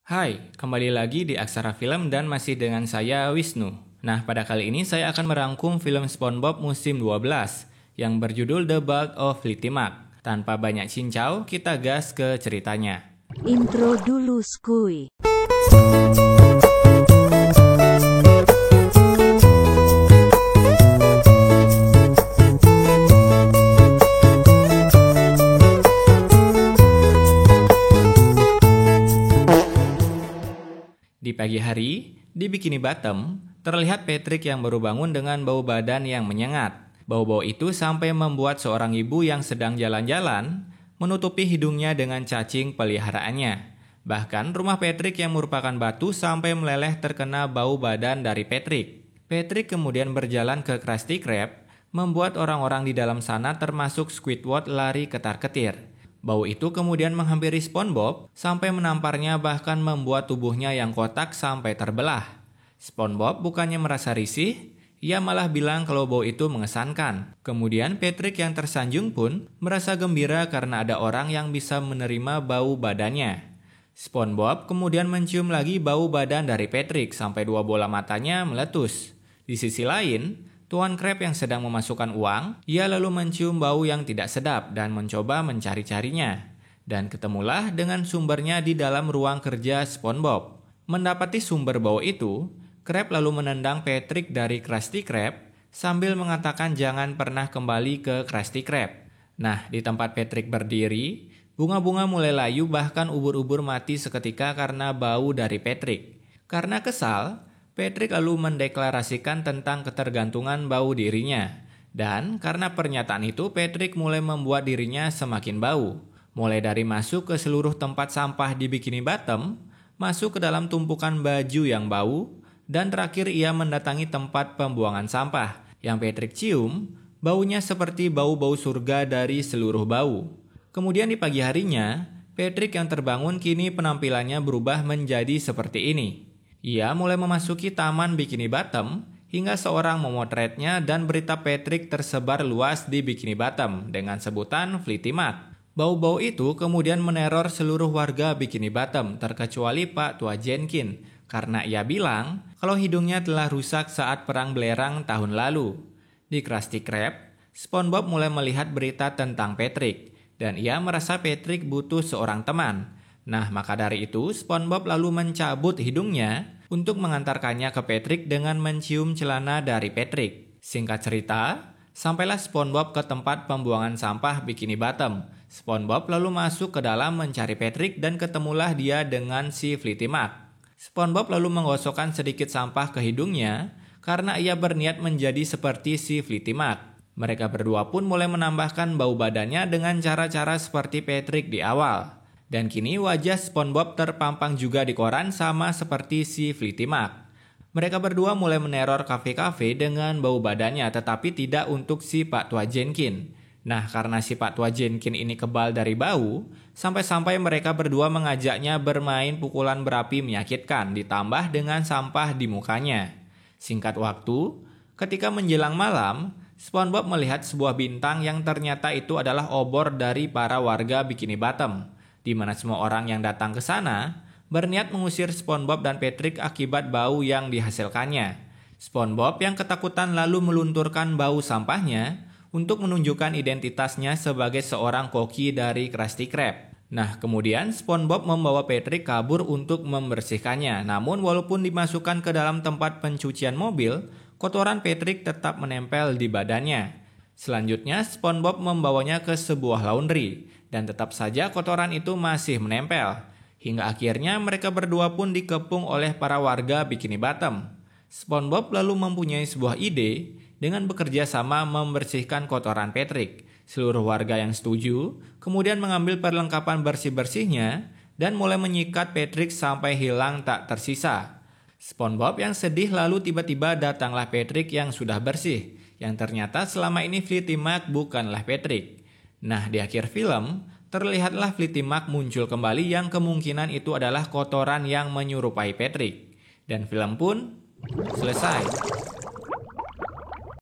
Hai, kembali lagi di Aksara Film dan masih dengan saya Wisnu. Nah, pada kali ini saya akan merangkum film SpongeBob musim 12 yang berjudul The Ballad of Little Mac. Tanpa banyak cincau, kita gas ke ceritanya. Intro dulu skuy. Di pagi hari, di Bikini Bottom, terlihat Patrick yang baru bangun dengan bau badan yang menyengat. Bau-bau itu sampai membuat seorang ibu yang sedang jalan-jalan menutupi hidungnya dengan cacing peliharaannya. Bahkan rumah Patrick yang merupakan batu sampai meleleh terkena bau badan dari Patrick. Patrick kemudian berjalan ke Krusty Krab, membuat orang-orang di dalam sana termasuk Squidward lari ketar-ketir. Bau itu kemudian menghampiri SpongeBob sampai menamparnya bahkan membuat tubuhnya yang kotak sampai terbelah. SpongeBob bukannya merasa risih, ia malah bilang kalau bau itu mengesankan. Kemudian Patrick yang tersanjung pun merasa gembira karena ada orang yang bisa menerima bau badannya. SpongeBob kemudian mencium lagi bau badan dari Patrick sampai dua bola matanya meletus. Di sisi lain, Tuan Krab yang sedang memasukkan uang, ia lalu mencium bau yang tidak sedap dan mencoba mencari-carinya. Dan ketemulah dengan sumbernya di dalam ruang kerja SpongeBob. Mendapati sumber bau itu, Krab lalu menendang Patrick dari Krusty Krab sambil mengatakan jangan pernah kembali ke Krusty Krab. Nah, di tempat Patrick berdiri, bunga-bunga mulai layu bahkan ubur-ubur mati seketika karena bau dari Patrick. Karena kesal, Patrick lalu mendeklarasikan tentang ketergantungan bau dirinya. Dan karena pernyataan itu, Patrick mulai membuat dirinya semakin bau. Mulai dari masuk ke seluruh tempat sampah di Bikini Bottom, masuk ke dalam tumpukan baju yang bau, dan terakhir ia mendatangi tempat pembuangan sampah. Yang Patrick cium, baunya seperti bau-bau surga dari seluruh bau. Kemudian di pagi harinya, Patrick yang terbangun kini penampilannya berubah menjadi seperti ini. Ia mulai memasuki taman Bikini Bottom hingga seorang memotretnya dan berita Patrick tersebar luas di Bikini Bottom dengan sebutan Flitty Mac. Bau-bau itu kemudian meneror seluruh warga Bikini Bottom terkecuali Pak Tua Jenkin karena ia bilang kalau hidungnya telah rusak saat perang belerang tahun lalu. Di Krusty Krab, SpongeBob mulai melihat berita tentang Patrick dan ia merasa Patrick butuh seorang teman. Nah, maka dari itu SpongeBob lalu mencabut hidungnya untuk mengantarkannya ke Patrick dengan mencium celana dari Patrick. Singkat cerita, sampailah SpongeBob ke tempat pembuangan sampah Bikini Bottom. SpongeBob lalu masuk ke dalam mencari Patrick dan ketemulah dia dengan si Flitty Mac. SpongeBob lalu menggosokkan sedikit sampah ke hidungnya karena ia berniat menjadi seperti si Flitty Mac. Mereka berdua pun mulai menambahkan bau badannya dengan cara-cara seperti Patrick di awal. Dan kini wajah SpongeBob terpampang juga di koran sama seperti si Flitty Mac. Mereka berdua mulai meneror kafe-kafe dengan bau badannya tetapi tidak untuk si Pak Tua Jenkin. Nah, karena si Pak Tua Jenkin ini kebal dari bau, sampai-sampai mereka berdua mengajaknya bermain pukulan berapi menyakitkan ditambah dengan sampah di mukanya. Singkat waktu, ketika menjelang malam, SpongeBob melihat sebuah bintang yang ternyata itu adalah obor dari para warga Bikini Bottom, di mana semua orang yang datang ke sana berniat mengusir SpongeBob dan Patrick akibat bau yang dihasilkannya. SpongeBob yang ketakutan lalu melunturkan bau sampahnya untuk menunjukkan identitasnya sebagai seorang koki dari Krusty Krab. Nah, kemudian SpongeBob membawa Patrick kabur untuk membersihkannya. Namun walaupun dimasukkan ke dalam tempat pencucian mobil, kotoran Patrick tetap menempel di badannya. Selanjutnya, SpongeBob membawanya ke sebuah laundry, dan tetap saja kotoran itu masih menempel. Hingga akhirnya mereka berdua pun dikepung oleh para warga Bikini Bottom. SpongeBob lalu mempunyai sebuah ide dengan bekerja sama membersihkan kotoran Patrick. Seluruh warga yang setuju, kemudian mengambil perlengkapan bersih-bersihnya dan mulai menyikat Patrick sampai hilang tak tersisa. SpongeBob yang sedih lalu tiba-tiba datanglah Patrick yang sudah bersih, yang ternyata selama ini Flitty Mac bukanlah Patrick. Nah, di akhir film, terlihatlah Flitty Mac muncul kembali yang kemungkinan itu adalah kotoran yang menyerupai Patrick. Dan film pun selesai.